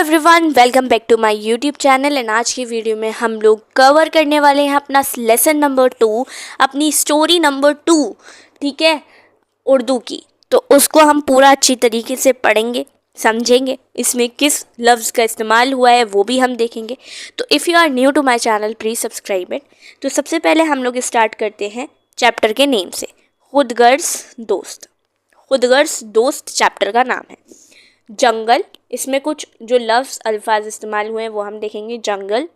Everyone, welcome back to my YouTube channel. And आज की video में हम लोग कवर करने वाले हैं अपना लेसन नंबर 2, अपनी स्टोरी नंबर 2, ठीक है, उर्दू की। तो उसको हम पूरा अच्छी तरीके से पढ़ेंगे, समझेंगे, इसमें किस लफ्ज़ का इस्तेमाल हुआ है वो भी हम देखेंगे। तो if you are new to my channel please subscribe it. तो सबसे पहले हम लोग स्टार्ट करते हैं चैप्टर के नेम से। खुदगर्ज़ दोस्त, खुदगर्ज़ दोस्त चैप्टर का नाम है। जंगल, इसमें कुछ जो लफ्ज़ अल्फाज इस्तेमाल हुए हैं वो हम देखेंगे। जंगल,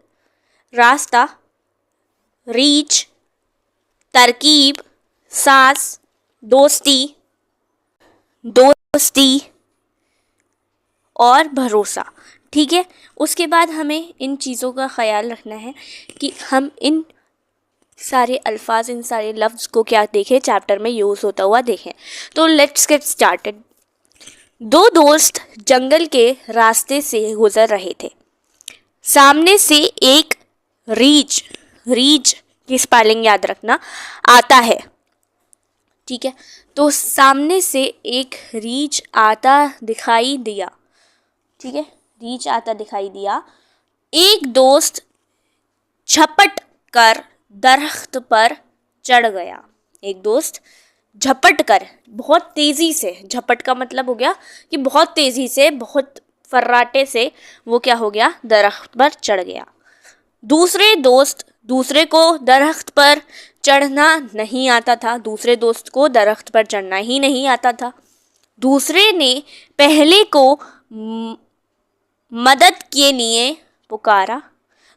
रास्ता, रीच, तरकीब, सांस, दोस्ती, दोस्ती और भरोसा, ठीक है। उसके बाद हमें इन चीज़ों का ख्याल रखना है कि हम इन सारे अल्फाज, इन सारे लफ्ज़ को क्या देखें, चैप्टर में यूज़ होता हुआ देखें। तो लेट्स गेट स्टार्टेड। दो दोस्त जंगल के रास्ते से गुजर रहे थे। सामने से एक रीछ, रीछ की स्पेलिंग याद रखना, आता है, ठीक है। तो सामने से एक रीछ आता दिखाई दिया, ठीक है, रीछ आता दिखाई दिया। एक दोस्त झपट कर दरख्त पर चढ़ गया। एक दोस्त झपट कर, बहुत तेज़ी से, झपट का मतलब हो गया कि बहुत तेज़ी से, बहुत फर्राटे से वो क्या हो गया, दरख्त पर चढ़ गया। दूसरे दोस्त, दूसरे को दरख्त पर चढ़ना नहीं आता था, दूसरे दोस्त को दरख्त पर चढ़ना ही नहीं आता था। दूसरे ने पहले को मदद के लिए पुकारा।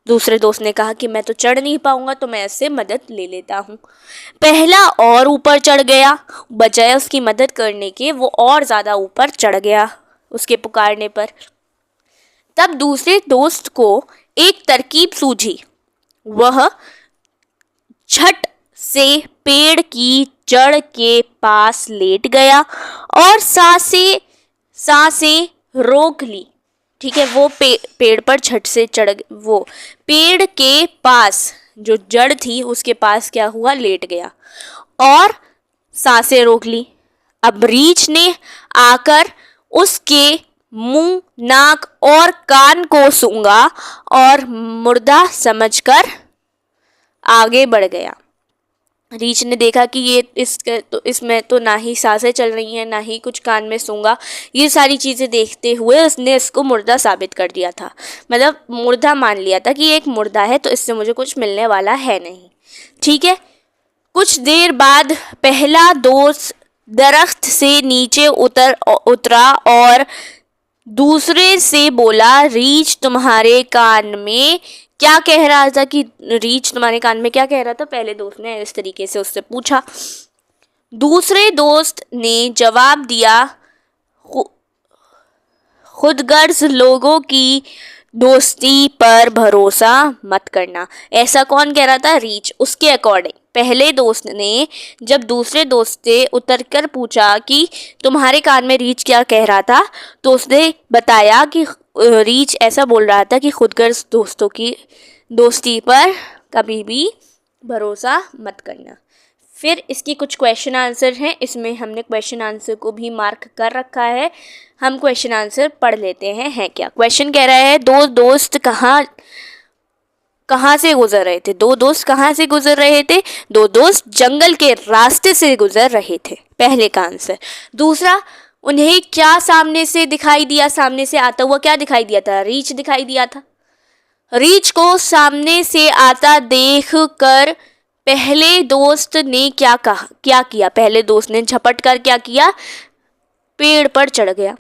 दूसरे दोस्त ने कहा कि मैं तो चढ़ नहीं पाऊंगा, तो मैं इससे मदद ले लेता हूँ। पहला और ऊपर चढ़ गया, बजाय उसकी मदद करने के वो और ज़्यादा ऊपर चढ़ गया उसके पुकारने पर। तब दूसरे दोस्त को एक तरकीब सूझी। वह झट से पेड़ की जड़ के पास लेट गया और सांसें रोक ली, ठीक है। वो पेड़ पर झट से चढ़, वो पेड़ के पास जो जड़ थी उसके पास क्या हुआ, लेट गया और सांसें रोक ली। अब रीछ ने आकर उसके मुंह, नाक और कान को सूंघा और मुर्दा समझकर आगे बढ़ गया। रीछ ने देखा कि ये इसमें तो ना ही सांसें चल रही हैं, ना ही कुछ कान में सूंघा। ये सारी चीज़ें देखते हुए उसने इसको मुर्दा साबित कर दिया था, मतलब मुर्दा मान लिया था कि ये एक मुर्दा है, तो इससे मुझे कुछ मिलने वाला है नहीं, ठीक है। कुछ देर बाद पहला दोस्त दरख्त से नीचे उतरा और दूसरे से बोला, रीछ तुम्हारे कान में क्या कह रहा था, कि रीछ तुम्हारे कान में क्या कह रहा था, पहले दोस्त ने इस तरीके से उससे पूछा। दूसरे दोस्त ने जवाब दिया, खुदगर्ज लोगों की दोस्ती पर भरोसा मत करना। ऐसा कौन कह रहा था, रीछ। उसके अकॉर्डिंग पहले दोस्त ने जब दूसरे दोस्त से उतर कर पूछा कि तुम्हारे कान में रीछ क्या कह रहा था, तो उसने बताया कि रीछ ऐसा बोल रहा था कि खुदगर्ज दोस्तों की दोस्ती पर कभी भी भरोसा मत करना। फिर इसकी कुछ क्वेश्चन आंसर हैं, इसमें हमने क्वेश्चन आंसर को भी मार्क कर रखा है। हम क्वेश्चन आंसर पढ़ लेते हैं क्या। क्वेश्चन कह रहा है, दो दोस्त कहाँ से गुजर रहे थे। दो दोस्त कहाँ से गुजर रहे थे, दो दोस्त जंगल के रास्ते से गुजर रहे थे, पहले का आंसर। दूसरा, उन्हें क्या सामने से दिखाई दिया, सामने से आता हुआ क्या दिखाई दिया था, रीछ दिखाई दिया था। रीछ को सामने से आता देख कर पहले दोस्त ने क्या किया, पहले दोस्त ने झपट कर क्या किया, पेड़ पर चढ़ गया,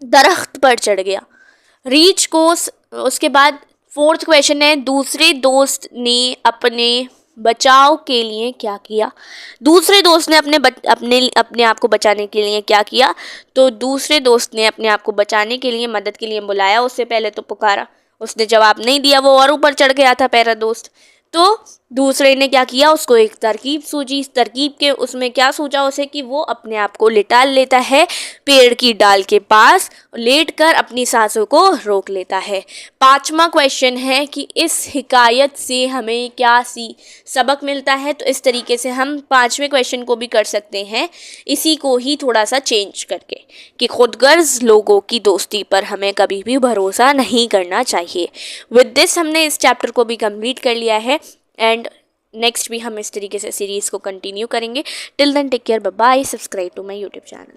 दरख्त पर चढ़ गया। रीछ को उसके बाद फोर्थ क्वेश्चन है, दूसरे दोस्त ने अपने बचाव के लिए क्या किया। दूसरे दोस्त ने अपने आप को बचाने के लिए क्या किया, तो दूसरे दोस्त ने अपने आप को बचाने के लिए, मदद के लिए बुलाया, उससे पहले तो पुकारा, उसने जवाब नहीं दिया, वो और ऊपर चढ़ गया था पहला दोस्त। तो दूसरे ने क्या किया, उसको एक तरकीब सूझी। इस तरकीब के उसमें क्या सूझा उसे कि वो अपने आप को लिटा लेता है पेड़ की डाल के पास, लेटकर अपनी सांसों को रोक लेता है। 5वां क्वेश्चन है कि इस हिकायत से हमें क्या सबक मिलता है। तो इस तरीके से हम 5वें क्वेश्चन को भी कर सकते हैं, इसी को ही थोड़ा सा चेंज करके, कि खुदगर्ज लोगों की दोस्ती पर हमें कभी भी भरोसा नहीं करना चाहिए। विद दिस हमने इस चैप्टर को भी कंप्लीट कर लिया है एंड नेक्स्ट भी हम इस तरीके से सीरीज़ को कंटिन्यू करेंगे। Till then take care, bye bye, subscribe to my YouTube channel.